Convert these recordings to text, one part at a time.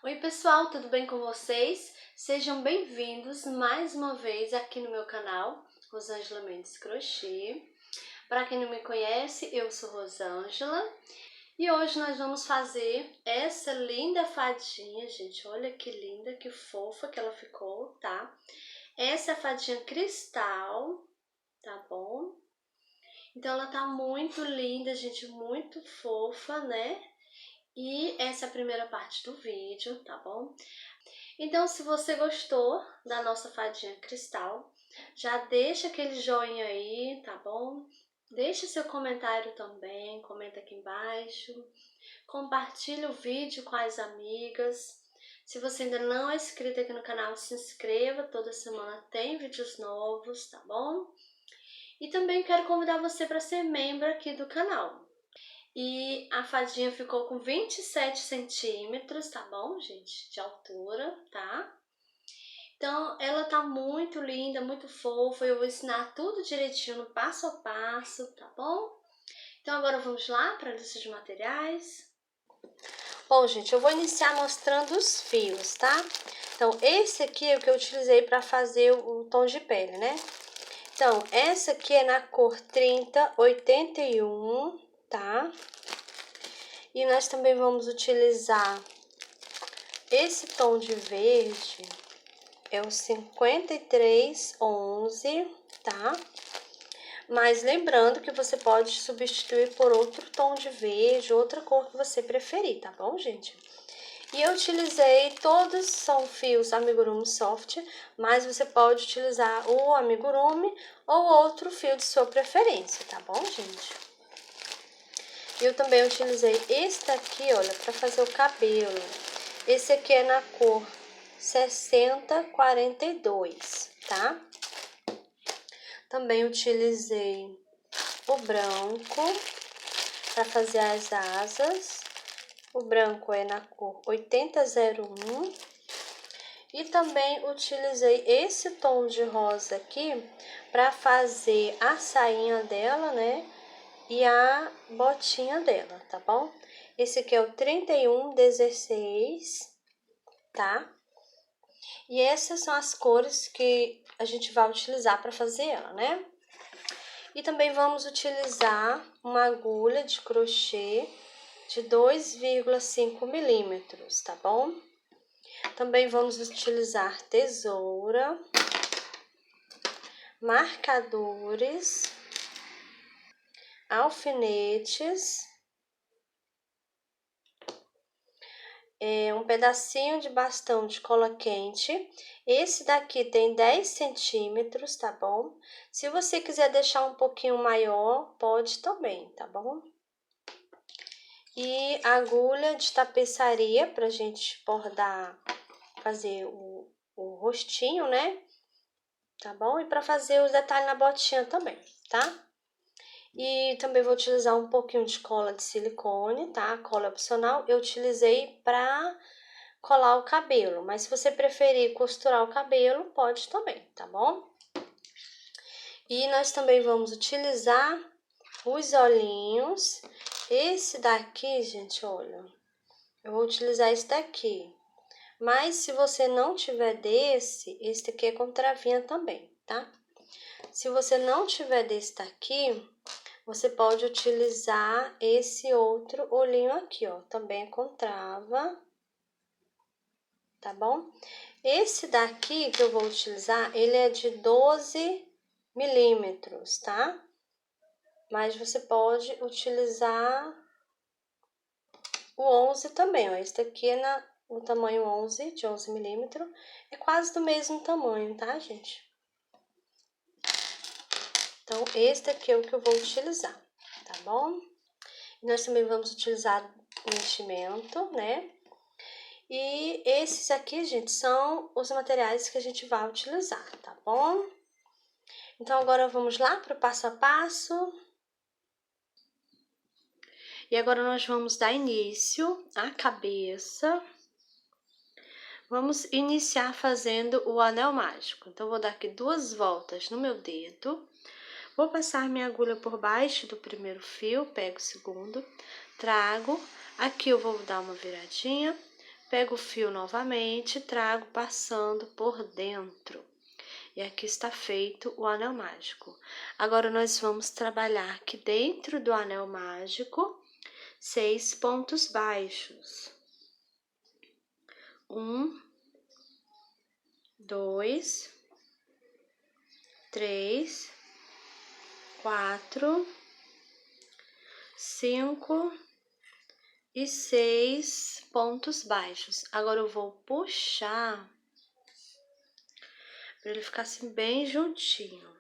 Oi pessoal, tudo bem com vocês? Sejam bem-vindos mais uma vez aqui no meu canal, Rosângela Mendes Crochê. Para quem não me conhece, eu sou Rosângela e hoje nós vamos fazer essa linda fadinha, gente. Olha que linda, que fofa que ela ficou, tá? Essa é a fadinha cristal, tá bom? Então ela tá muito linda, gente, muito fofa, né? E essa é a primeira parte do vídeo, tá bom? Então, se você gostou da nossa fadinha cristal, já deixa aquele joinha aí, tá bom? Deixa seu comentário também, comenta aqui embaixo. Compartilha o vídeo com as amigas. Se você ainda não é inscrito aqui no canal, se inscreva. Toda semana tem vídeos novos, tá bom? E também quero convidar você para ser membro aqui do canal. E a fadinha ficou com 27 centímetros, tá bom, gente? De altura, tá? Então, ela tá muito linda, muito fofa. Eu vou ensinar tudo direitinho no passo a passo, tá bom? Então, agora vamos lá para a lista de materiais. Bom, gente, eu vou iniciar mostrando os fios, tá? Então, esse aqui é o que eu utilizei para fazer o tom de pele, né? Então, essa aqui é na cor 3081, tá? E nós também vamos utilizar esse tom de verde, é o 5311, tá? Mas lembrando que você pode substituir por outro tom de verde, outra cor que você preferir, tá bom, gente? E eu utilizei, todos são fios amigurumi soft, mas você pode utilizar o amigurumi ou outro fio de sua preferência, tá bom, gente? Eu também utilizei esse daqui, olha, para fazer o cabelo. Esse aqui é na cor 6042, tá? Também utilizei o branco para fazer as asas. O branco é na cor 8001. E também utilizei esse tom de rosa aqui para fazer a sainha dela, né? E a botinha dela, tá bom? Esse aqui é o 3116, tá? E essas são as cores que a gente vai utilizar para fazer ela, né? E também vamos utilizar uma agulha de crochê de 2,5 milímetros, tá bom? Também vamos utilizar tesoura, marcadores, alfinetes, um pedacinho de bastão de cola quente. Esse daqui tem 10 centímetros, tá bom? Se você quiser deixar um pouquinho maior, pode também, tá bom? E agulha de tapeçaria pra gente bordar, fazer o rostinho, né? Tá bom? E pra fazer os detalhes na botinha também, tá? E também vou utilizar um pouquinho de cola de silicone, tá? Cola opcional, eu utilizei pra colar o cabelo, mas se você preferir costurar o cabelo, pode também, tá bom? E nós também vamos utilizar os olhinhos. Esse daqui, gente, olha, eu vou utilizar esse daqui. Mas se você não tiver desse, esse daqui é com travinha também, tá? Se você não tiver desse daqui, você pode utilizar esse outro olhinho aqui, ó, também é com trava, tá bom? Esse daqui que eu vou utilizar, ele é de 12 milímetros, tá? Mas você pode utilizar o 11 também, ó. Esse daqui é no tamanho 11, de 11 milímetros. É quase do mesmo tamanho, tá, gente? Então, esse daqui é o que eu vou utilizar, tá bom? E nós também vamos utilizar o enchimento, né? E esses aqui, gente, são os materiais que a gente vai utilizar, tá bom? Então, agora vamos lá para o passo a passo. E agora nós vamos dar início à cabeça. Vamos iniciar fazendo o anel mágico. Então, vou dar aqui 2 voltas no meu dedo. Vou passar minha agulha por baixo do primeiro fio, pego o segundo, trago. Aqui eu vou dar uma viradinha, Pego o fio novamente, trago passando por dentro. E aqui está feito o anel mágico. Agora, nós vamos trabalhar aqui dentro do anel mágico 6 pontos baixos. 1, 2, 3, 4, 5 e 6 pontos baixos. Agora, eu vou puxar para ele ficar assim bem juntinho.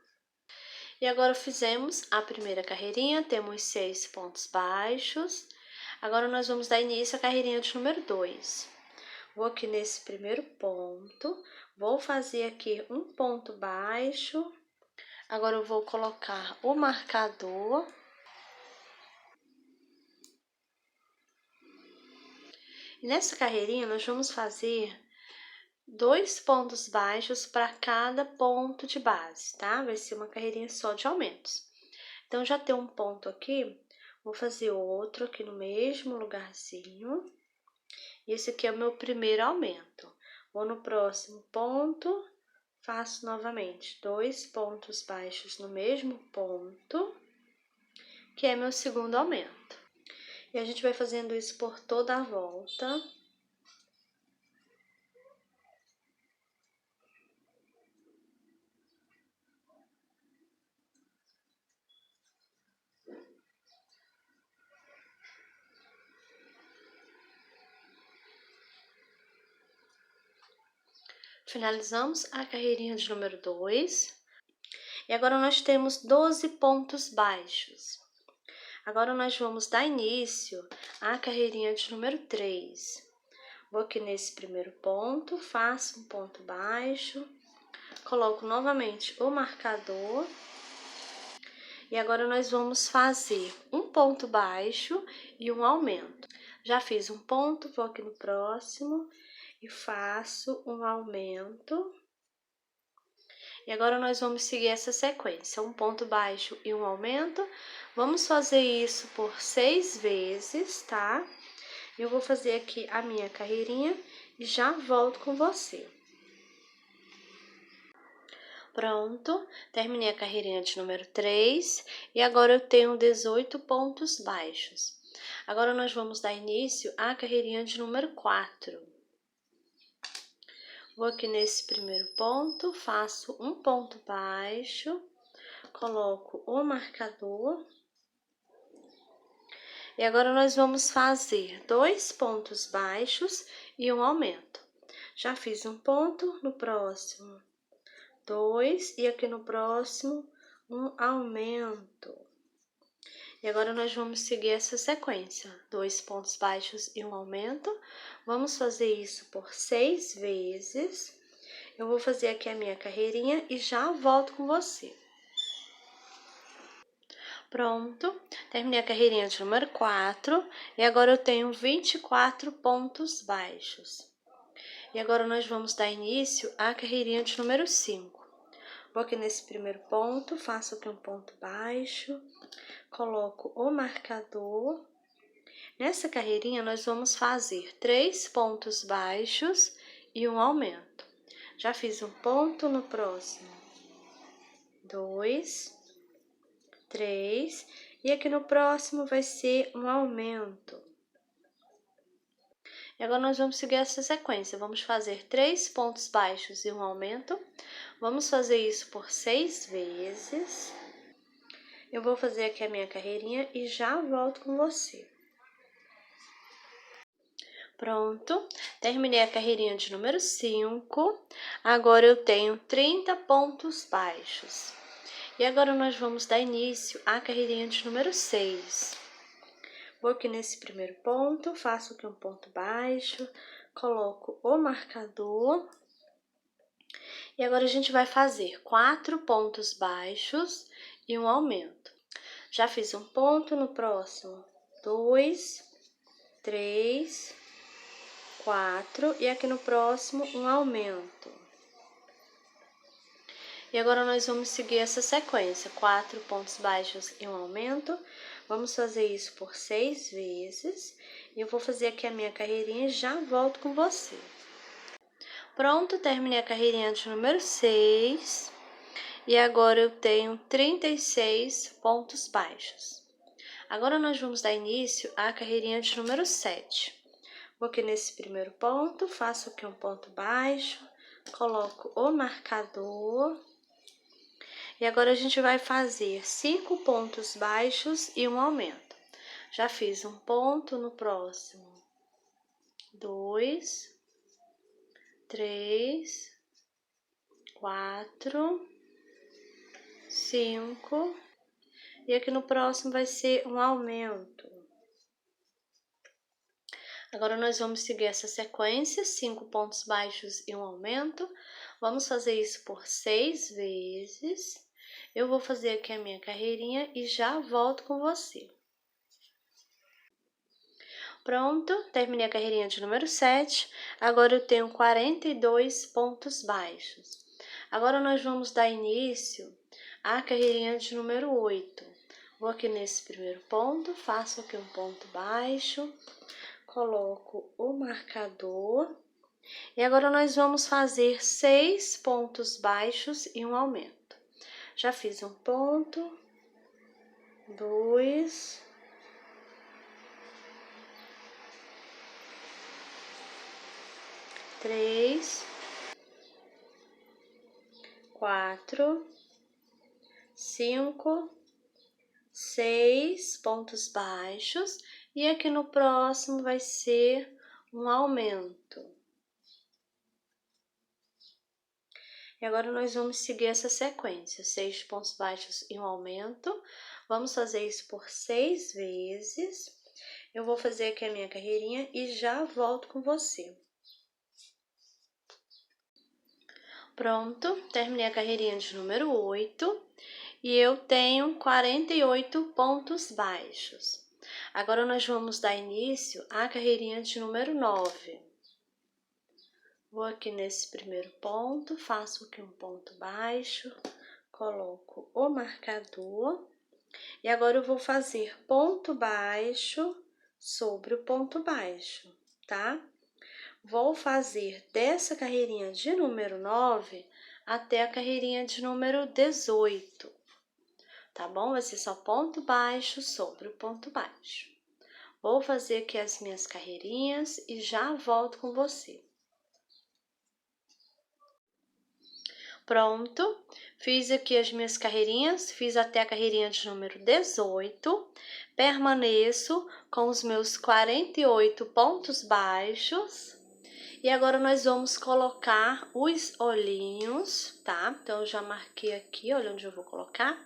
E agora fizemos a primeira carreirinha, temos 6 pontos baixos. Agora nós vamos dar início à carreirinha de número 2. Vou aqui nesse primeiro ponto, vou fazer aqui um ponto baixo. Agora eu vou colocar o marcador. E nessa carreirinha nós vamos fazer 2 pontos baixos para cada ponto de base, tá? Vai ser uma carreirinha só de aumentos. Então, já tem um ponto aqui, vou fazer outro aqui no mesmo lugarzinho. Esse aqui é o meu primeiro aumento. Vou no próximo ponto, faço novamente 2 pontos baixos no mesmo ponto, que é meu segundo aumento. E a gente vai fazendo isso por toda a volta. Finalizamos a carreirinha de número 2. E agora nós temos 12 pontos baixos. Agora nós vamos dar início à carreirinha de número 3. Vou aqui nesse primeiro ponto, faço um ponto baixo, coloco novamente o marcador. E agora nós vamos fazer um ponto baixo e um aumento. Já fiz um ponto, vou aqui no próximo e faço um aumento. E agora nós vamos seguir essa sequência, um ponto baixo e um aumento. Vamos fazer isso por 6 vezes, tá? Eu vou fazer aqui a minha carreirinha e já volto com você. Pronto, terminei a carreirinha de número 3 e agora eu tenho 18 pontos baixos. Agora nós vamos dar início à carreirinha de número 4. Vou aqui nesse primeiro ponto, faço um ponto baixo, coloco o marcador. E agora nós vamos fazer 2 pontos baixos e um aumento. Já fiz um ponto, no próximo 2 e aqui no próximo um aumento. E agora nós vamos seguir essa sequência, 2 pontos baixos e um aumento. Vamos fazer isso por 6 vezes. Eu vou fazer aqui a minha carreirinha e já volto com você. Pronto, terminei a carreirinha de número 4 e agora eu tenho 24 pontos baixos. E agora nós vamos dar início à carreirinha de número 5. Vou aqui nesse primeiro ponto, faço aqui um ponto baixo, coloco o marcador. Nessa carreirinha nós vamos fazer 3 pontos baixos e um aumento. Já fiz um ponto, no próximo 2, 3 e aqui no próximo vai ser um aumento. E agora nós vamos seguir essa sequência, vamos fazer 3 pontos baixos e um aumento. Vamos fazer isso por 6 vezes. Eu vou fazer aqui a minha carreirinha e já volto com você. Pronto, terminei a carreirinha de número 5. Agora eu tenho 30 pontos baixos. E agora nós vamos dar início à carreirinha de número 6. Vou aqui nesse primeiro ponto, faço aqui um ponto baixo, coloco o marcador. E agora a gente vai fazer 4 pontos baixos e um aumento. Já fiz um ponto, no próximo 2, 3, 4 e aqui no próximo um aumento. E agora nós vamos seguir essa sequência, 4 pontos baixos e um aumento. Vamos fazer isso por 6 vezes. Eu vou fazer aqui a minha carreirinha e já volto com você. Pronto, terminei a carreirinha de número 6. E agora eu tenho 36 pontos baixos. Agora nós vamos dar início à carreirinha de número 7. Vou aqui nesse primeiro ponto, faço aqui um ponto baixo, coloco o marcador. E agora a gente vai fazer 5 pontos baixos e um aumento. Já fiz um ponto, no próximo 2, 3, 4, 5, e aqui no próximo vai ser um aumento. Agora nós vamos seguir essa sequência, 5 pontos baixos e um aumento. Vamos fazer isso por 6 vezes. Eu vou fazer aqui a minha carreirinha e já volto com você. Pronto, terminei a carreirinha de número 7. Agora eu tenho 42 pontos baixos. Agora nós vamos dar início à carreirinha de número 8. Vou aqui nesse primeiro ponto, faço aqui um ponto baixo, coloco o marcador. E agora nós vamos fazer 6 pontos baixos e um aumento. Já fiz um ponto, 2, 3, 4, 5, 6 pontos baixos, e aqui no próximo vai ser um aumento. E agora nós vamos seguir essa sequência, 6 pontos baixos e um aumento. Vamos fazer isso por 6 vezes. Eu vou fazer aqui a minha carreirinha e já volto com você. Pronto, terminei a carreirinha de número 8 e eu tenho 48 pontos baixos. Agora nós vamos dar início à carreirinha de número 9. Vou aqui nesse primeiro ponto, faço aqui um ponto baixo, coloco o marcador e agora eu vou fazer ponto baixo sobre o ponto baixo, tá? Vou fazer dessa carreirinha de número 9 até a carreirinha de número 18, tá bom? Vai ser só ponto baixo sobre o ponto baixo. Vou fazer aqui as minhas carreirinhas e já volto com você. Pronto, fiz aqui as minhas carreirinhas, fiz até a carreirinha de número 18, permaneço com os meus 48 pontos baixos, e agora nós vamos colocar os olhinhos, tá? Então, eu já marquei aqui, olha onde eu vou colocar.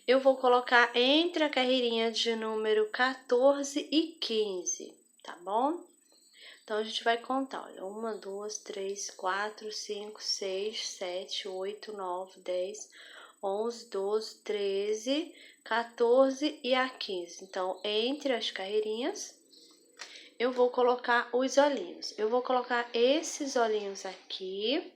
Eu vou colocar entre a carreirinha de número 14 e 15, tá bom? Então, a gente vai contar, olha, 1, 2, 3, 4, 5, 6, 7, 8, 9, 10, 11, 12, 13, 14 e a 15. Então, entre as carreirinhas, eu vou colocar os olhinhos. Eu vou colocar esses olhinhos aqui.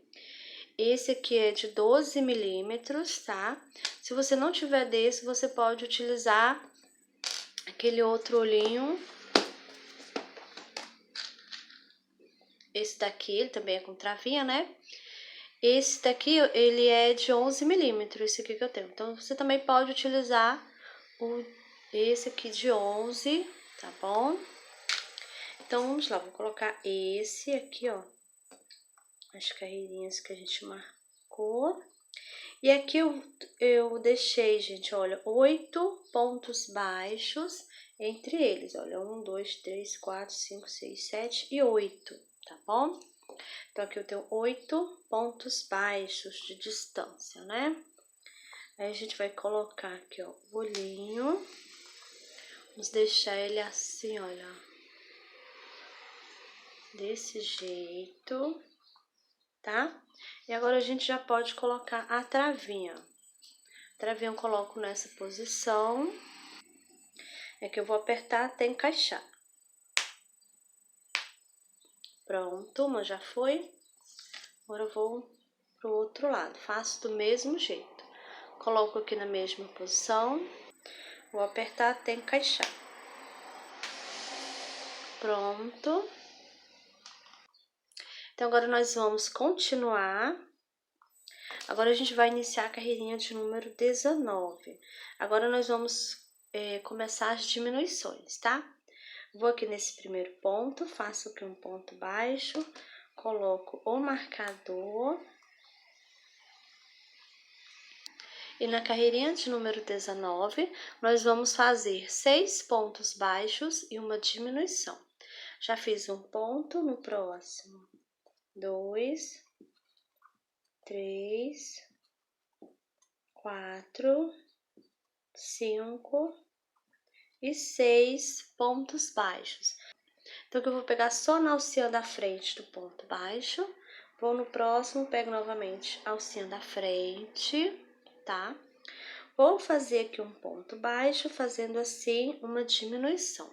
Esse aqui é de 12 milímetros, tá? Se você não tiver desse, você pode utilizar aquele outro olhinho. Esse daqui, ele também é com travinha, né? Esse daqui, ele é de 11 milímetros, esse aqui que eu tenho. Então, você também pode utilizar esse aqui de 11, tá bom? Então, vamos lá, vou colocar esse aqui, ó. As carreirinhas que a gente marcou. E aqui eu deixei, gente, olha, 8 pontos baixos entre eles. Olha, 1, 2, 3, 4, 5, 6, 7 e 8, tá bom? Então, aqui eu tenho 8 pontos baixos de distância, né? Aí, a gente vai colocar aqui, ó, o olhinho. Vamos deixar ele assim, olha. Desse jeito, tá? E agora, a gente já pode colocar a travinha. A travinha eu coloco nessa posição. É que eu vou apertar até encaixar. Pronto, uma já foi. Agora eu vou pro outro lado, faço do mesmo jeito. Coloco aqui na mesma posição, vou apertar até encaixar. Pronto. Então, agora nós vamos continuar. Agora a gente vai iniciar a carreirinha de número 19. Agora nós vamos começar as diminuições, tá? Vou aqui nesse primeiro ponto, faço aqui um ponto baixo, coloco o marcador. E na carreirinha de número 19, nós vamos fazer 6 pontos baixos e uma diminuição. Já fiz um ponto, no próximo 2, 3, 4, 5 e 6 pontos baixos. Então, que eu vou pegar só na alcinha da frente do ponto baixo, vou no próximo, pego novamente a alcinha da frente, tá? Vou fazer aqui um ponto baixo, fazendo assim uma diminuição.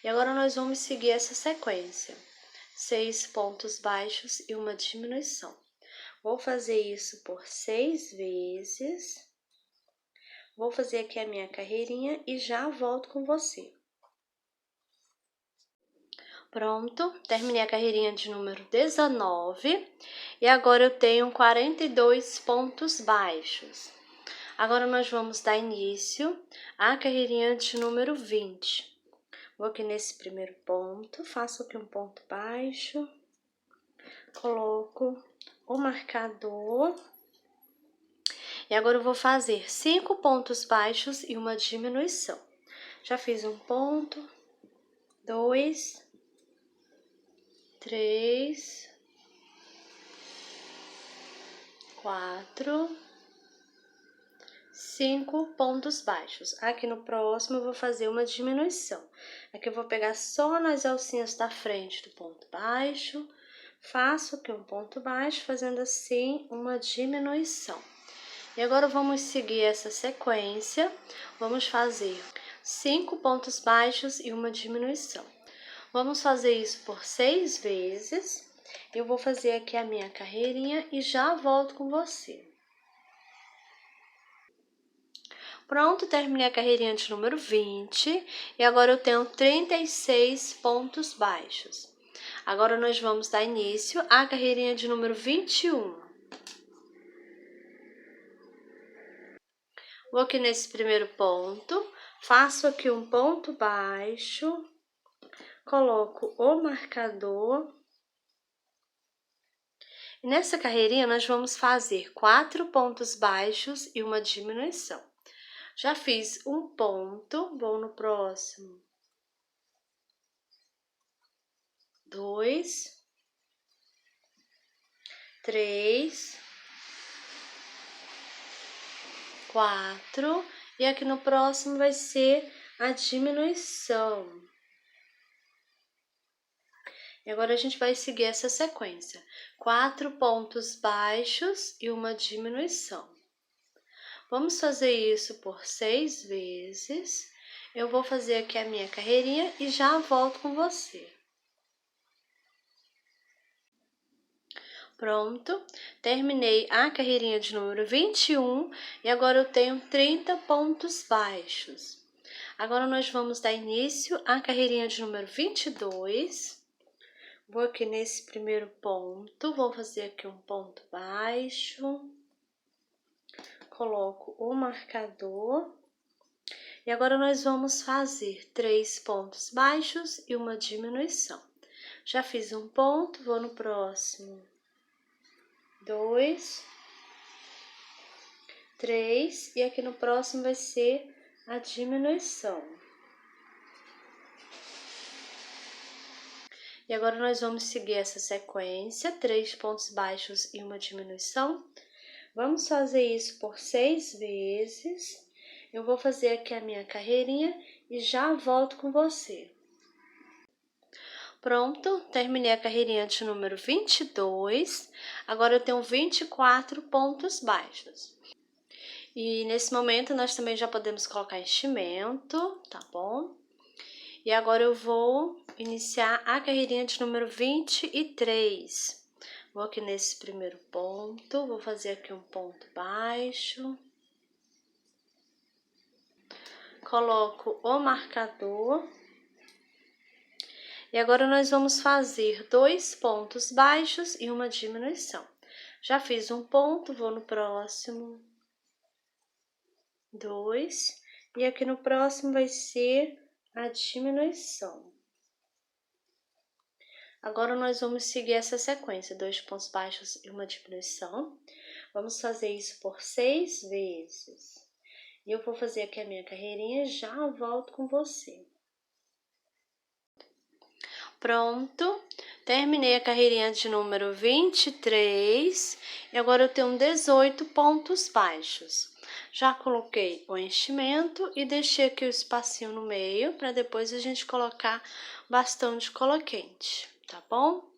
E agora nós vamos seguir essa sequência. 6 pontos baixos e uma diminuição. Vou fazer isso por 6 vezes. Vou fazer aqui a minha carreirinha e já volto com você. Pronto, terminei a carreirinha de número 19 e agora eu tenho 42 pontos baixos. Agora nós vamos dar início à carreirinha de número 20. Vou aqui nesse primeiro ponto, faço aqui um ponto baixo, coloco o marcador e agora eu vou fazer 5 pontos baixos e uma diminuição. Já fiz um ponto, 2, 3, 4, 5 pontos baixos. Aqui no próximo eu vou fazer uma diminuição. Aqui eu vou pegar só nas alcinhas da frente do ponto baixo, faço aqui um ponto baixo, fazendo assim uma diminuição. E agora vamos seguir essa sequência, vamos fazer 5 pontos baixos e uma diminuição. Vamos fazer isso por 6 vezes. Eu vou fazer aqui a minha carreirinha e já volto com você. Pronto, terminei a carreirinha de número 20 e agora eu tenho 36 pontos baixos. Agora nós vamos dar início à carreirinha de número 21. Vou aqui nesse primeiro ponto, faço aqui um ponto baixo, coloco o marcador. E nessa carreirinha nós vamos fazer 4 pontos baixos e uma diminuição. Já fiz um ponto, vou no próximo. 2, 3, 4, e aqui no próximo vai ser a diminuição. E agora a gente vai seguir essa sequência. 4 pontos baixos e uma diminuição. Vamos fazer isso por 6 vezes. Eu vou fazer aqui a minha carreirinha e já volto com você. Pronto, terminei a carreirinha de número 21 e agora eu tenho 30 pontos baixos. Agora nós vamos dar início à carreirinha de número 22. Vou aqui nesse primeiro ponto, vou fazer aqui um ponto baixo, coloco o marcador e agora nós vamos fazer 3 pontos baixos e uma diminuição. Já fiz um ponto, vou no próximo. 2, 3, e aqui no próximo vai ser a diminuição. E agora nós vamos seguir essa sequência, 3 pontos baixos e uma diminuição. Vamos fazer isso por 6 vezes. Eu vou fazer aqui a minha carreirinha e já volto com você. Pronto, terminei a carreirinha de número 22. Agora eu tenho 24 pontos baixos. E nesse momento nós também já podemos colocar enchimento, tá bom? E agora eu vou iniciar a carreirinha de número 23. Vou aqui nesse primeiro ponto, vou fazer aqui um ponto baixo. Coloco o marcador. E agora nós vamos fazer 2 pontos baixos e uma diminuição. Já fiz um ponto, vou no próximo, 2, e aqui no próximo vai ser a diminuição. Agora nós vamos seguir essa sequência, 2 pontos baixos e uma diminuição. Vamos fazer isso por 6 vezes. E eu vou fazer aqui a minha carreirinha e já volto com você. Pronto, terminei a carreirinha de número 23 e agora eu tenho 18 pontos baixos. Já coloquei o enchimento e deixei aqui o espacinho no meio para depois a gente colocar bastão de cola quente, tá bom?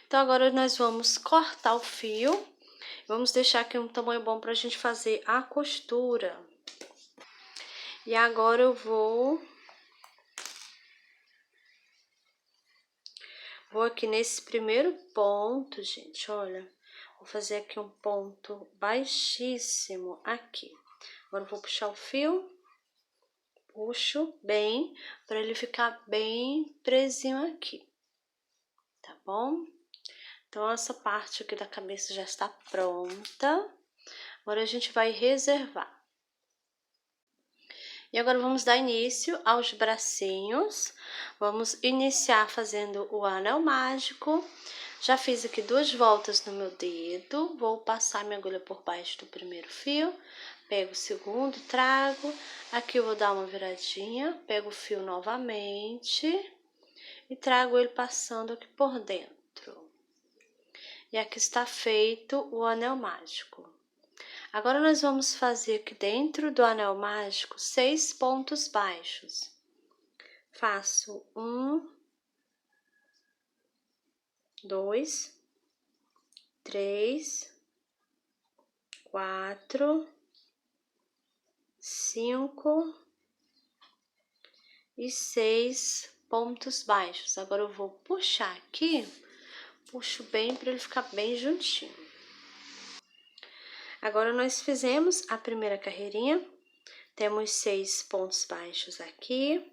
Então agora nós vamos cortar o fio, vamos deixar aqui um tamanho bom para a gente fazer a costura. E agora eu vou aqui nesse primeiro ponto, gente, olha, vou fazer aqui um ponto baixíssimo aqui. Agora eu vou puxar o fio, puxo bem, para ele ficar bem presinho aqui, tá bom? Então, essa parte aqui da cabeça já está pronta. Agora a gente vai reservar. E agora vamos dar início aos bracinhos. Vamos iniciar fazendo o anel mágico. Já fiz aqui 2 voltas no meu dedo. Vou passar minha agulha por baixo do primeiro fio. Pego o segundo, trago. Aqui eu vou dar uma viradinha. Pego o fio novamente. E trago ele passando aqui por dentro. E aqui está feito o anel mágico. Agora nós vamos fazer aqui dentro do anel mágico 6 pontos baixos. Faço 1, 2, 3, 4, 5 e 6 pontos baixos. Agora eu vou puxar aqui, puxo bem para ele ficar bem juntinho. Agora nós fizemos a primeira carreirinha, temos 6 pontos baixos aqui.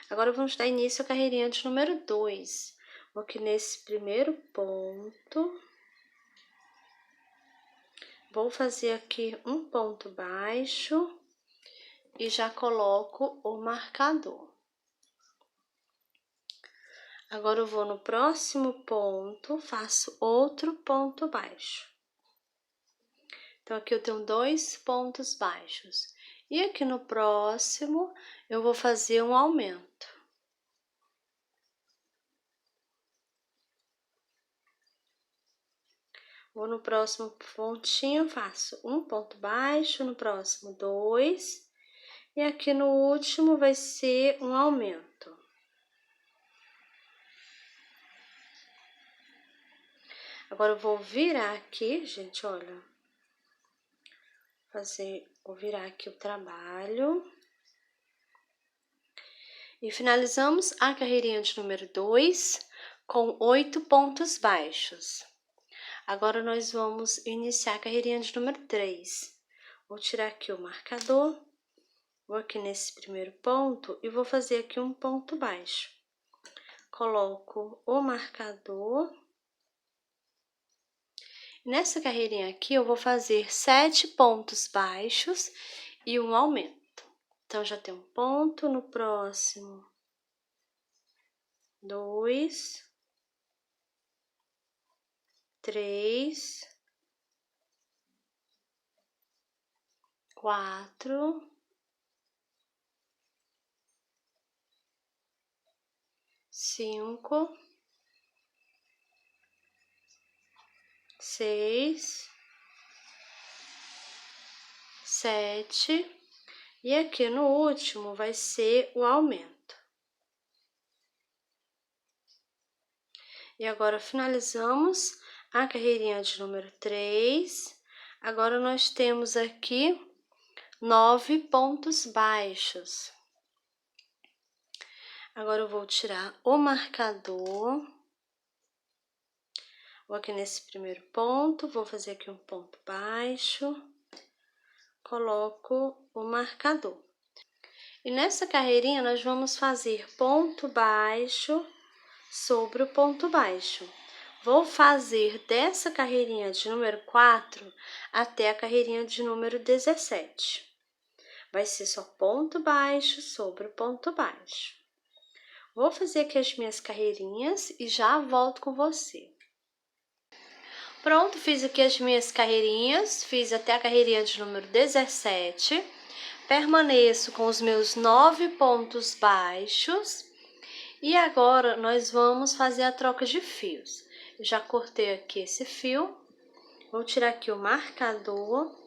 Agora vamos dar início à carreirinha de número 2. Vou aqui nesse primeiro ponto, vou fazer aqui um ponto baixo e já coloco o marcador. Agora eu vou no próximo ponto, faço outro ponto baixo. Então, aqui eu tenho 2 pontos baixos. E aqui no próximo, eu vou fazer um aumento. Vou no próximo pontinho, faço um ponto baixo, no próximo 2, e aqui no último vai ser um aumento. Agora eu vou virar aqui, gente, olha, vou virar aqui o trabalho. E finalizamos a carreirinha de número 2 com 8 pontos baixos. Agora nós vamos iniciar a carreirinha de número 3. Vou tirar aqui o marcador, vou aqui nesse primeiro ponto e vou fazer aqui um ponto baixo. Coloco o marcador. Nessa carreirinha aqui eu vou fazer 7 pontos baixos e um aumento. Então, já tem um ponto, no próximo 2, 3, 4, 5, 6, 7, e aqui no último vai ser o aumento. E agora finalizamos a carreirinha de número 3. Agora nós temos aqui 9 pontos baixos. Agora eu vou tirar o marcador. Vou aqui nesse primeiro ponto, vou fazer aqui um ponto baixo. Coloco o marcador. E nessa carreirinha nós vamos fazer ponto baixo, sobre o ponto baixo. Vou fazer dessa carreirinha de número 4 até a carreirinha de número 17. Vai ser só ponto baixo sobre o ponto baixo. Vou fazer aqui as minhas carreirinhas e já volto com você. Pronto, fiz aqui as minhas carreirinhas, fiz até a carreirinha de número 17. Permaneço com os meus 9 pontos baixos. E agora, nós vamos fazer a troca de fios. Eu já cortei aqui esse fio. Vou tirar aqui o marcador.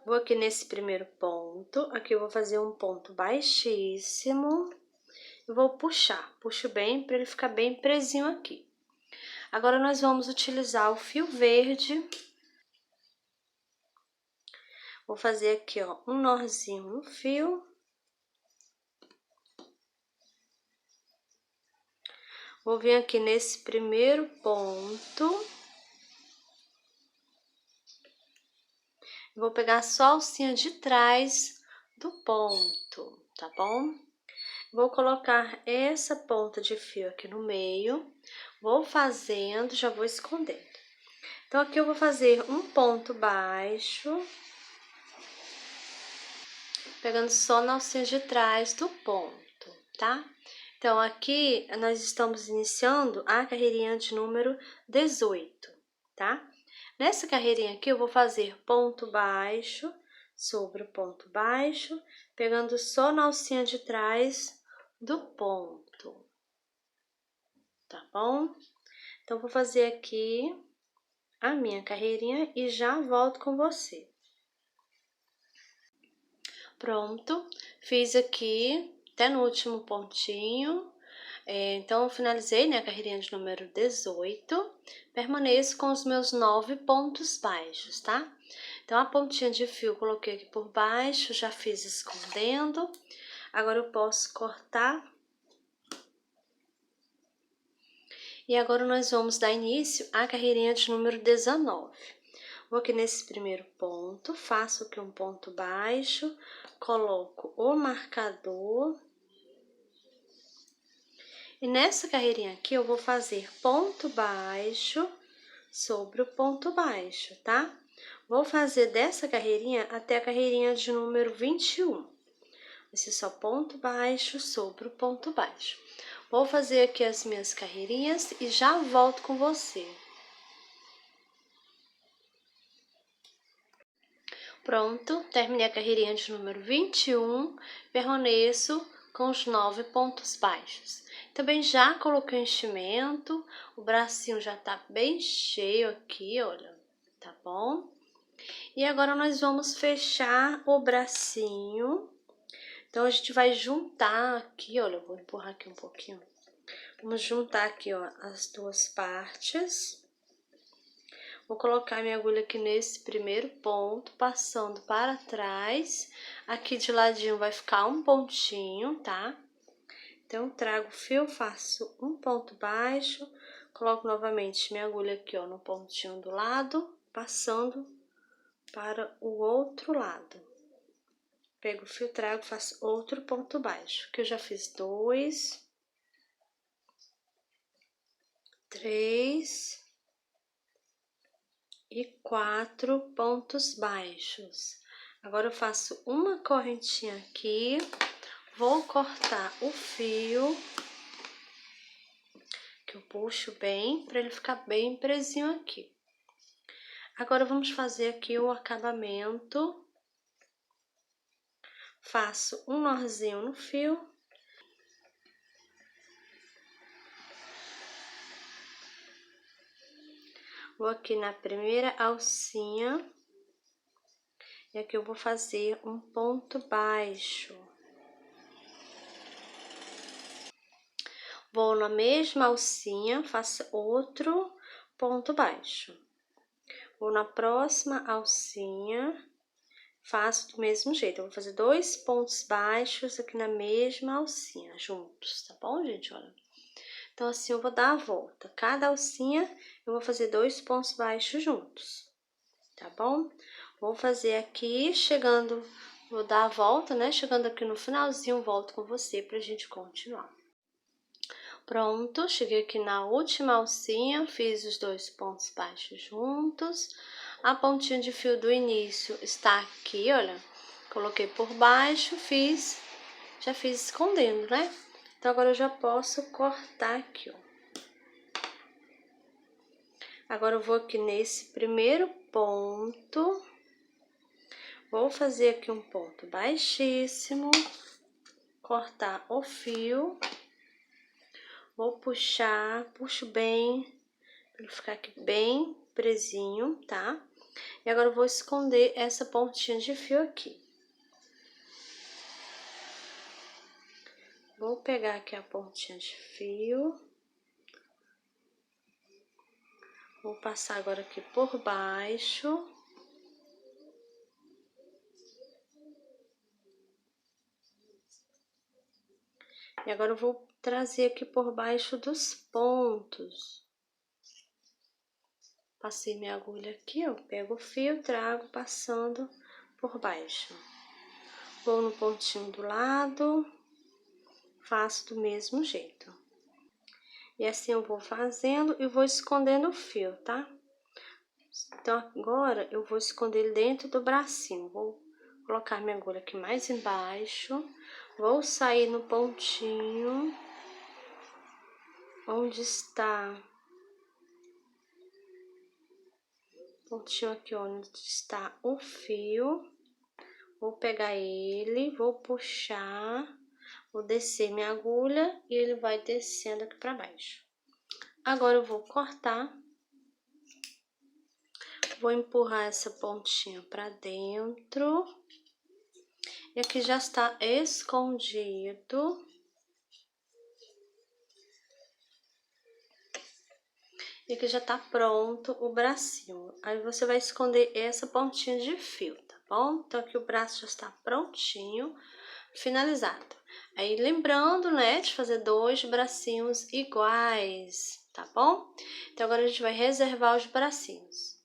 Vou aqui nesse primeiro ponto. Aqui eu vou fazer um ponto baixíssimo. Eu vou puxar. Puxo bem para ele ficar bem presinho aqui. Agora, nós vamos utilizar o fio verde. Vou fazer aqui, ó, um nozinho no fio. Vou vir aqui nesse primeiro ponto. Vou pegar só a alcinha de trás do ponto, tá bom? Vou colocar essa ponta de fio aqui no meio. Vou fazendo, já vou escondendo. Então, aqui eu vou fazer um ponto baixo. Pegando só na alcinha de trás do ponto, tá? Então, aqui nós estamos iniciando a carreirinha de número 18, tá? Nessa carreirinha aqui, eu vou fazer ponto baixo sobre o ponto baixo, pegando só na alcinha de trás do ponto, tá bom? Então, vou fazer aqui a minha carreirinha e já volto com você. Pronto, fiz aqui até no último pontinho. Então, eu finalizei, né, a carreirinha de número 18. Permaneço com os meus 9 pontos baixos, tá? Então, a pontinha de fio eu coloquei aqui por baixo, já fiz escondendo. Agora, eu posso cortar. E agora, nós vamos dar início à carreirinha de número 19. Vou aqui nesse primeiro ponto, faço aqui um ponto baixo, coloco o marcador. E nessa carreirinha aqui, eu vou fazer ponto baixo sobre o ponto baixo, tá? Vou fazer dessa carreirinha até a carreirinha de número 21. Vai ser só ponto baixo sobre o ponto baixo. Vou fazer aqui as minhas carreirinhas e já volto com você. Pronto, terminei a carreirinha de número 21, permaneço com os 9 pontos baixos. Também já coloquei o enchimento, o bracinho já tá bem cheio aqui, olha, tá bom? E agora nós vamos fechar o bracinho. Então, a gente vai juntar aqui, olha, eu vou empurrar aqui um pouquinho. Vamos juntar aqui, ó, as duas partes. Vou colocar minha agulha aqui nesse primeiro ponto, passando para trás. Aqui de ladinho vai ficar um pontinho, tá? Então, trago o fio, faço um ponto baixo, coloco novamente minha agulha aqui, ó, no pontinho do lado, passando para o outro lado. Pego o fio, trago, faço outro ponto baixo, que eu já fiz 2, 3... e 4 pontos baixos. Agora, eu faço uma correntinha aqui, vou cortar o fio, que eu puxo bem, para ele ficar bem presinho aqui. Agora, vamos fazer aqui o acabamento. Faço um nozinho no fio. Vou aqui na primeira alcinha. E aqui eu vou fazer um ponto baixo. Vou na mesma alcinha, faço outro ponto baixo. Vou na próxima alcinha, faço do mesmo jeito. Eu vou fazer 2 pontos baixos aqui na mesma alcinha, juntos, tá bom, gente? Olha. Então, assim, eu vou dar a volta. Cada alcinha, eu vou fazer 2 pontos baixos juntos, tá bom? Vou fazer aqui, chegando Vou dar a volta, né? Chegando aqui no finalzinho, volto com você pra gente continuar. Pronto, cheguei aqui na última alcinha, fiz os 2 pontos baixos juntos. A pontinha de fio do início está aqui, olha. Coloquei por baixo, já fiz escondendo, né? Então, agora eu já posso cortar aqui, ó. Agora, eu vou aqui nesse primeiro ponto. Vou fazer aqui um ponto baixíssimo. Cortar o fio. Vou puxar, puxo bem, pra ele ficar aqui bem presinho, tá? E agora eu vou esconder essa pontinha de fio aqui. Vou pegar aqui a pontinha de fio. Vou passar agora aqui por baixo. E agora eu vou trazer aqui por baixo dos pontos. Passei minha agulha aqui, ó, pego o fio, trago passando por baixo. Vou no pontinho do lado, faço do mesmo jeito. E assim eu vou fazendo e vou escondendo o fio, tá? Então, agora eu vou esconder ele dentro do bracinho. Vou colocar minha agulha aqui mais embaixo. Vou sair no pontinho onde está. Pontinho aqui onde está o fio. Vou pegar ele, vou puxar, vou descer minha agulha e ele vai descendo aqui pra baixo. Agora eu vou cortar. Vou empurrar essa pontinha pra dentro. E aqui já está escondido. E aqui já tá pronto o bracinho. Aí você vai esconder essa pontinha de fio, tá bom? Então aqui o braço já está prontinho, finalizado. Aí lembrando, né, de fazer 2 bracinhos iguais, tá bom? Então agora a gente vai reservar os bracinhos.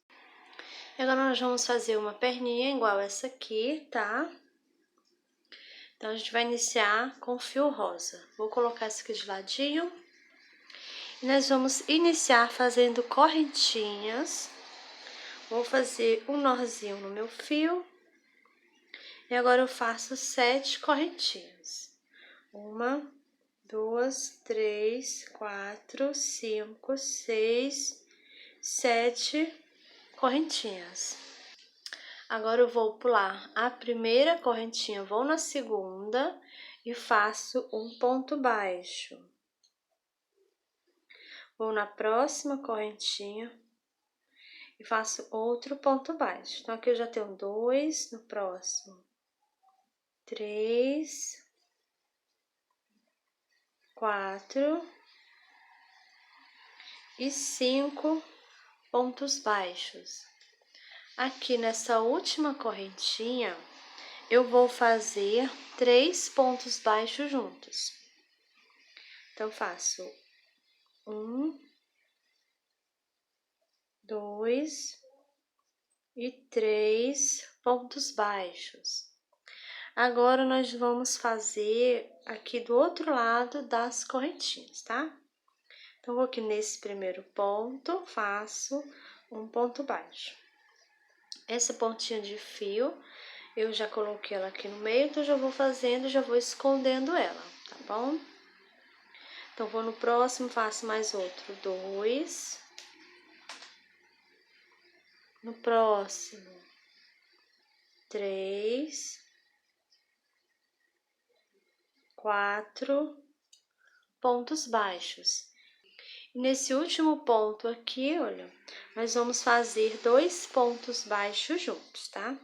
E agora nós vamos fazer uma perninha igual essa aqui, tá? Então a gente vai iniciar com fio rosa. Vou colocar essa aqui de ladinho. E nós vamos iniciar fazendo correntinhas. Vou fazer um nozinho no meu fio. E agora eu faço 7 correntinhas. 1, 2, 3, 4, 5, 6, 7 correntinhas. Agora eu vou pular a primeira correntinha, vou na segunda e faço um ponto baixo. Vou na próxima correntinha e faço outro ponto baixo. Então, aqui eu já tenho 2, no próximo 3, 4 e 5 pontos baixos. Aqui nessa última correntinha, eu vou fazer 3 pontos baixos juntos. Então, faço 1, 2 e 3 pontos baixos. Agora, nós vamos fazer aqui do outro lado das correntinhas, tá? Então, vou aqui nesse primeiro ponto, faço um ponto baixo. Essa pontinha de fio, eu já coloquei ela aqui no meio, então já vou fazendo, já vou escondendo ela, tá bom? Então, vou no próximo, faço mais outro 2. No próximo, 3, 4 pontos baixos. E nesse último ponto aqui, olha, nós vamos fazer 2 pontos baixos juntos, tá?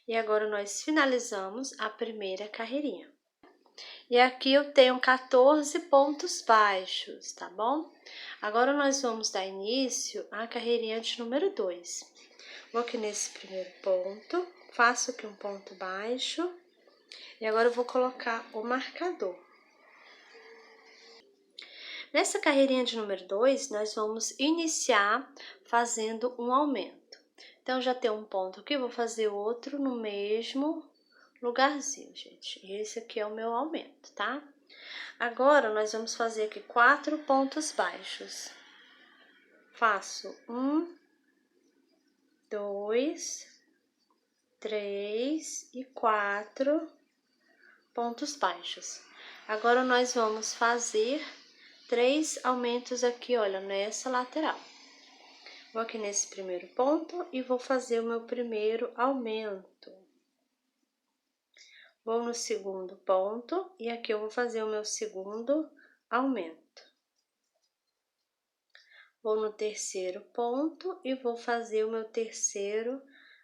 E agora, nós finalizamos a primeira carreirinha. E aqui eu tenho 14 pontos baixos, tá bom? Agora, nós vamos dar início à carreirinha de número 2. Vou aqui nesse primeiro ponto, faço aqui um ponto baixo. E agora, eu vou colocar o marcador. Nessa carreirinha de número 2, nós vamos iniciar fazendo um aumento. Então, já tem um ponto aqui, vou fazer outro no mesmo lugarzinho, gente. Esse aqui é o meu aumento, tá? Agora, nós vamos fazer aqui 4 pontos baixos. Faço 1, 2, 3 e 4 pontos baixos. Agora, nós vamos fazer 3 aumentos aqui, olha, nessa lateral. Vou aqui nesse primeiro ponto e vou fazer o meu primeiro aumento. Vou no segundo ponto e aqui eu vou fazer o meu segundo aumento. Vou no terceiro ponto e vou fazer o meu terceiro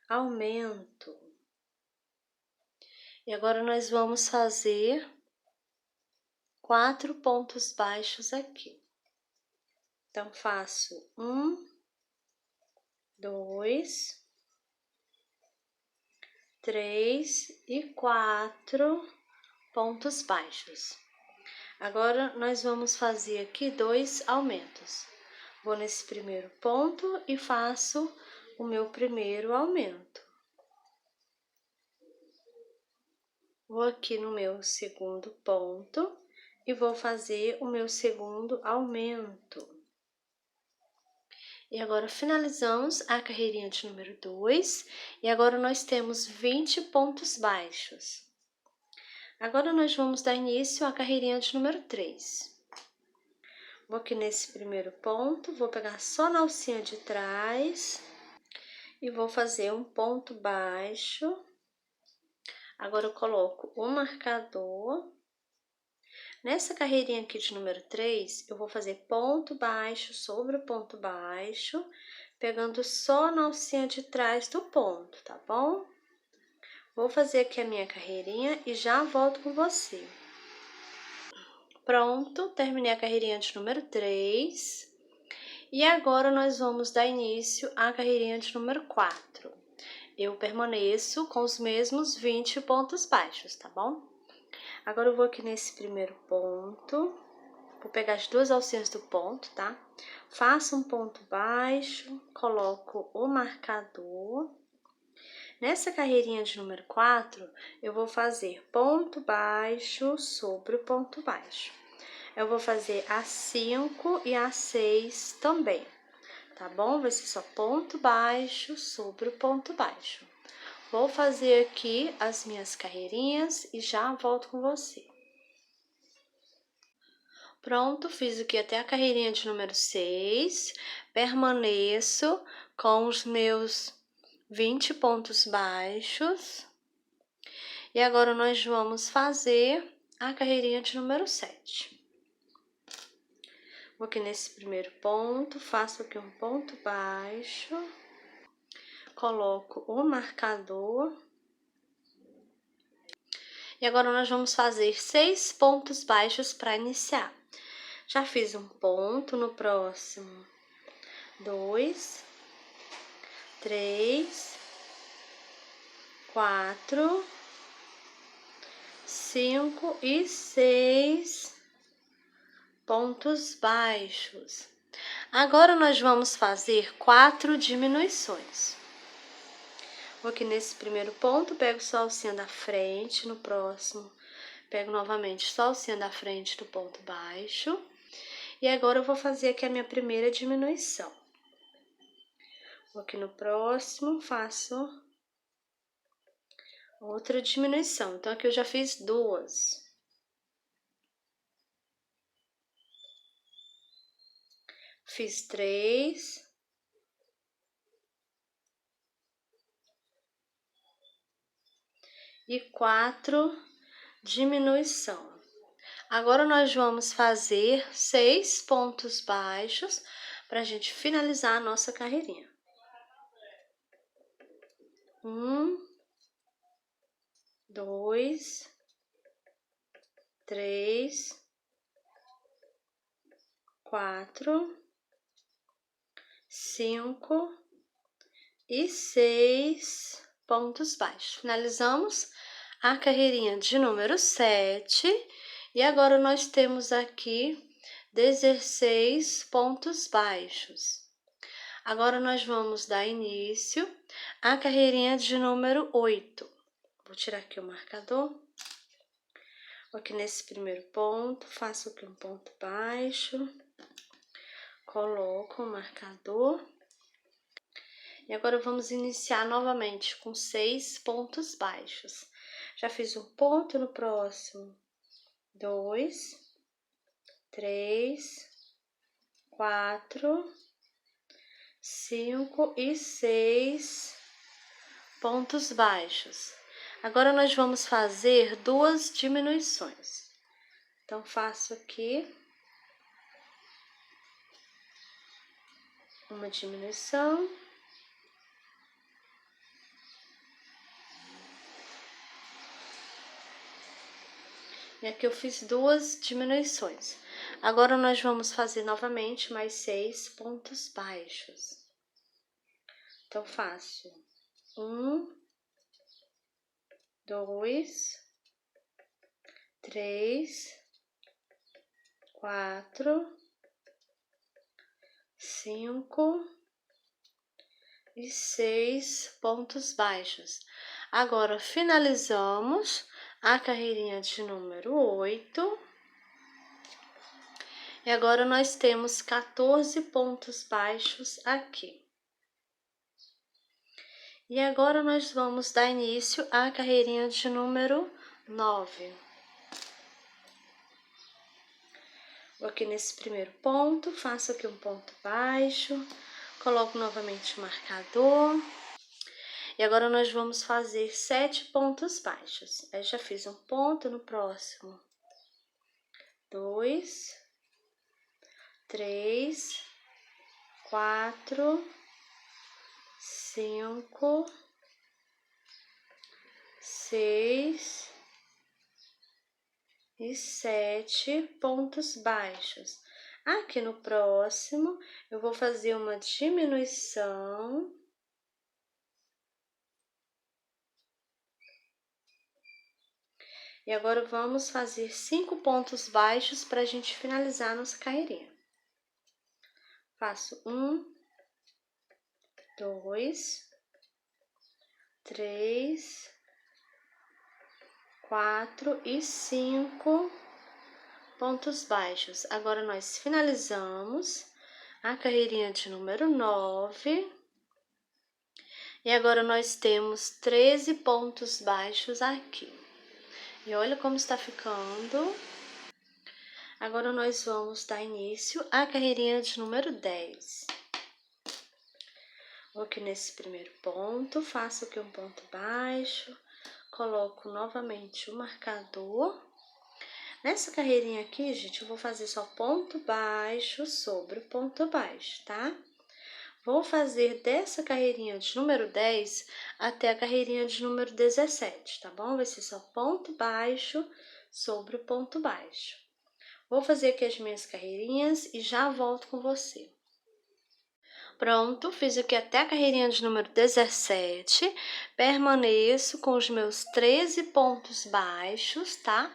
aumento. E agora nós vamos fazer 4 pontos baixos aqui. Então, faço 1, 2, 3 e 4 pontos baixos. Agora, nós vamos fazer aqui 2 aumentos. Vou nesse primeiro ponto e faço o meu primeiro aumento. Vou aqui no meu segundo ponto e vou fazer o meu segundo aumento. E agora, finalizamos a carreirinha de número 2, e agora nós temos 20 pontos baixos. Agora, nós vamos dar início à carreirinha de número 3. Vou aqui nesse primeiro ponto, vou pegar só na alcinha de trás e vou fazer um ponto baixo. Agora, eu coloco o marcador. Nessa carreirinha aqui de número 3, eu vou fazer ponto baixo sobre o ponto baixo, pegando só na alcinha de trás do ponto, tá bom? Vou fazer aqui a minha carreirinha e já volto com você. Pronto, terminei a carreirinha de número 3. E agora, nós vamos dar início à carreirinha de número 4. Eu permaneço com os mesmos 20 pontos baixos, tá bom? Agora, eu vou aqui nesse primeiro ponto, vou pegar as 2 alcinhas do ponto, tá? Faço um ponto baixo, coloco o marcador. Nessa carreirinha de número 4, eu vou fazer ponto baixo sobre o ponto baixo. Eu vou fazer a 5 e a 6 também, tá bom? Vai ser só ponto baixo sobre o ponto baixo. Vou fazer aqui as minhas carreirinhas e já volto com você. Pronto, fiz aqui até a carreirinha de número 6, permaneço com os meus 20 pontos baixos. E agora, nós vamos fazer a carreirinha de número 7. Vou aqui nesse primeiro ponto, faço aqui um ponto baixo, coloco o marcador. E agora, nós vamos fazer 6 pontos baixos para iniciar. Já fiz um ponto, no próximo 2, 3, 4, 5 e 6 pontos baixos. Agora, nós vamos fazer 4 diminuições. Vou aqui nesse primeiro ponto, pego só a alcinha da frente, no próximo, pego novamente só a alcinha da frente do ponto baixo. E agora, eu vou fazer aqui a minha primeira diminuição. Vou aqui no próximo, faço outra diminuição. Então, aqui eu já fiz 2. Fiz 3. E 4 diminuição. Agora, nós vamos fazer 6 pontos baixos para a gente finalizar a nossa carreirinha. 1, 2, 3, 4, 5 e 6 pontos baixos. Finalizamos a carreirinha de número 7. E agora, nós temos aqui 16 pontos baixos. Agora, nós vamos dar início a carreirinha de número 8. Vou tirar aqui o marcador. Aqui nesse primeiro ponto, faço aqui um ponto baixo, coloco o marcador. E agora vamos iniciar novamente com 6 pontos baixos. Já fiz um ponto no próximo, 2, 3, 4, 5 e 6 pontos baixos. Agora nós vamos fazer 2 diminuições. Então, faço aqui uma diminuição. E aqui eu fiz 2 diminuições. Agora nós vamos fazer novamente mais 6 pontos baixos. Então, faço 1, 2, 3, 4, 5 e 6 pontos baixos. Agora, finalizamos a carreirinha de número 8. E agora nós temos 14 pontos baixos aqui. E agora nós vamos dar início à carreirinha de número 9. Vou aqui nesse primeiro ponto, faço aqui um ponto baixo, coloco novamente o marcador. E agora nós vamos fazer 7 pontos baixos. Aí já fiz um ponto no próximo. 2, 3, 4, 5, 6 e 7 pontos baixos. Aqui no próximo, eu vou fazer uma diminuição. E agora vamos fazer 5 pontos baixos para a gente finalizar a nossa carreirinha. Faço 1, 2, 3, 4 e 5 pontos baixos. Agora nós finalizamos a carreirinha de número 9. E agora nós temos 13 pontos baixos aqui. E olha como está ficando. Agora nós vamos dar início à carreirinha de número 10. Vou aqui nesse primeiro ponto, faço aqui um ponto baixo, coloco novamente o marcador. Nessa carreirinha aqui, gente, eu vou fazer só ponto baixo sobre ponto baixo, tá? Vou fazer dessa carreirinha de número 10 até a carreirinha de número 17, tá bom? Vai ser só ponto baixo sobre ponto baixo. Vou fazer aqui as minhas carreirinhas e já volto com você. Pronto, fiz aqui até a carreirinha de número 17, permaneço com os meus 13 pontos baixos, tá?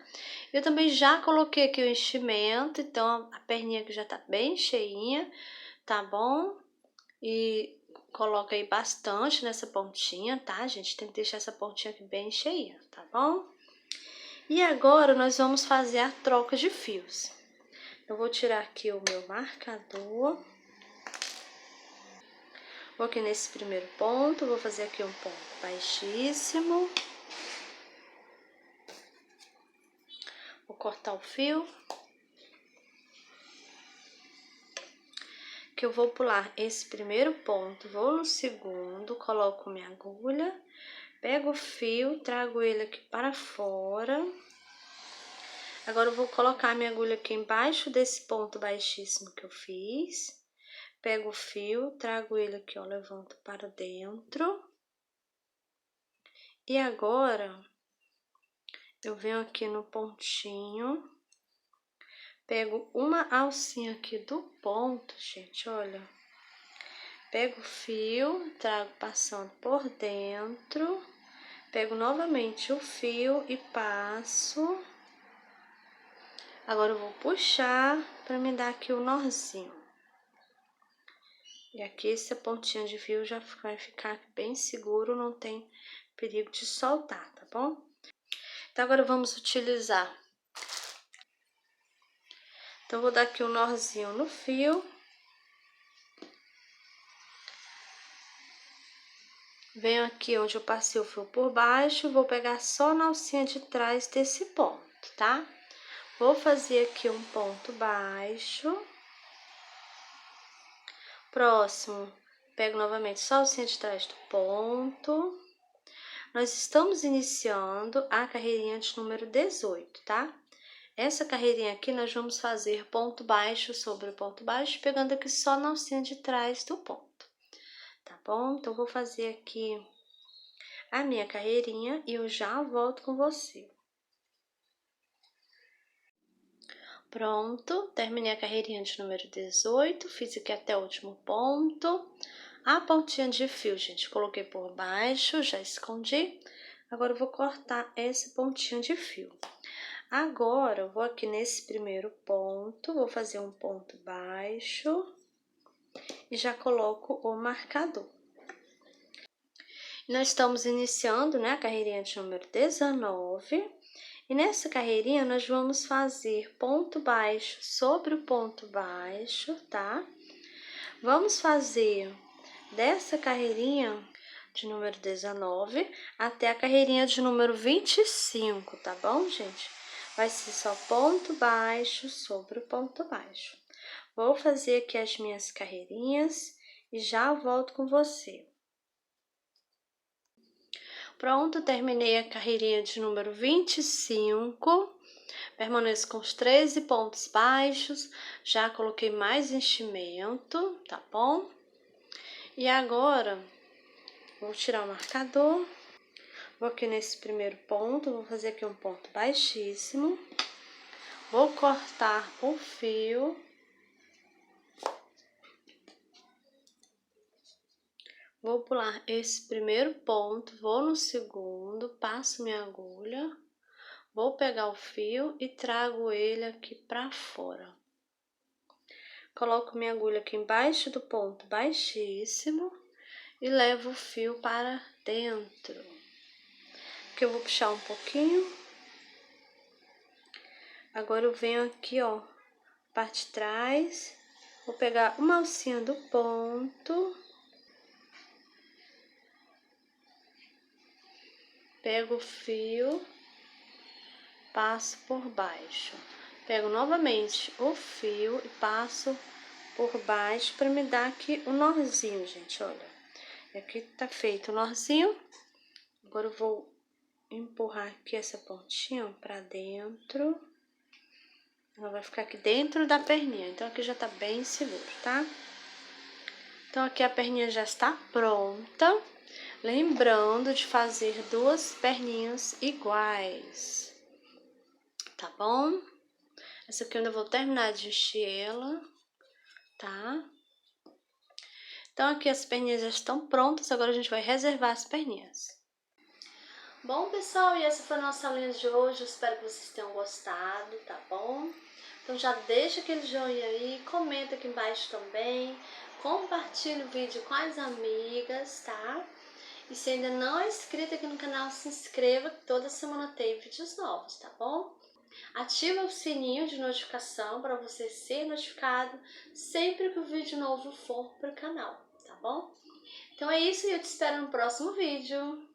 Eu também já coloquei aqui o enchimento, então a perninha aqui já tá bem cheinha, tá bom? E coloca aí bastante nessa pontinha, tá, gente? Tem que deixar essa pontinha aqui bem cheinha, tá bom? E agora nós vamos fazer a troca de fios. Eu vou tirar aqui o meu marcador. Vou aqui nesse primeiro ponto, vou fazer aqui um ponto baixíssimo. Vou cortar o fio. Que eu vou pular esse primeiro ponto, vou no segundo, coloco minha agulha, pego o fio, trago ele aqui para fora. Agora eu vou colocar minha agulha aqui embaixo desse ponto baixíssimo que eu fiz. Pego o fio, trago ele aqui, ó, levanto para dentro. E agora, eu venho aqui no pontinho, pego uma alcinha aqui do ponto, gente, olha. Pego o fio, trago passando por dentro, pego novamente o fio e passo. Agora eu vou puxar para me dar aqui o nozinho. E aqui essa pontinha de fio já vai ficar bem seguro, não tem perigo de soltar, tá bom? Então, agora vamos utilizar. Então, vou dar aqui um nozinho no fio. Venho aqui onde eu passei o fio por baixo, vou pegar só na alcinha de trás desse ponto, tá? Vou fazer aqui um ponto baixo. Próximo, pego novamente só a alcinha de trás do ponto. Nós estamos iniciando a carreirinha de número 18, tá? Essa carreirinha aqui nós vamos fazer ponto baixo sobre ponto baixo, pegando aqui só na alcinha de trás do ponto, tá bom? Então, vou fazer aqui a minha carreirinha e eu já volto com você. Pronto, terminei a carreirinha de número 18, fiz aqui até o último ponto. A pontinha de fio, gente, coloquei por baixo, já escondi. Agora, eu vou cortar esse pontinho de fio. Agora, eu vou aqui nesse primeiro ponto, vou fazer um ponto baixo e já coloco o marcador. Nós estamos iniciando, né, a carreirinha de número 19. E nessa carreirinha, nós vamos fazer ponto baixo sobre o ponto baixo, tá? Vamos fazer dessa carreirinha de número 19 até a carreirinha de número 25, tá bom, gente? Vai ser só ponto baixo sobre o ponto baixo. Vou fazer aqui as minhas carreirinhas e já volto com você. Pronto, terminei a carreirinha de número 25. Permaneço com os 13 pontos baixos. Já coloquei mais enchimento, tá bom? E agora, vou tirar o marcador. Vou aqui nesse primeiro ponto, vou fazer aqui um ponto baixíssimo. Vou cortar o fio. Vou pular esse primeiro ponto, vou no segundo, passo minha agulha, vou pegar o fio e trago ele aqui pra fora. Coloco minha agulha aqui embaixo do ponto baixíssimo e levo o fio para dentro. Aqui eu vou puxar um pouquinho. Agora eu venho aqui, ó, parte de trás, vou pegar uma alcinha do ponto. Pego o fio, passo por baixo. Pego novamente o fio e passo por baixo para me dar aqui um nozinho, gente, olha. Aqui tá feito o nozinho. Agora eu vou empurrar aqui essa pontinha para dentro. Ela vai ficar aqui dentro da perninha, então aqui já tá bem seguro, tá? Então, aqui a perninha já está pronta. Lembrando de fazer duas perninhas iguais, tá bom? Essa aqui eu ainda vou terminar de encher ela, tá? Então, aqui as perninhas já estão prontas, agora a gente vai reservar as perninhas. Bom, pessoal, e essa foi a nossa aulinha de hoje, eu espero que vocês tenham gostado, tá bom? Então, já deixa aquele joinha aí, comenta aqui embaixo também, compartilha o vídeo com as amigas, tá? E se ainda não é inscrito aqui no canal, se inscreva, que toda semana tem vídeos novos, tá bom? Ativa o sininho de notificação para você ser notificado sempre que o vídeo novo for para o canal, tá bom? Então é isso e eu te espero no próximo vídeo.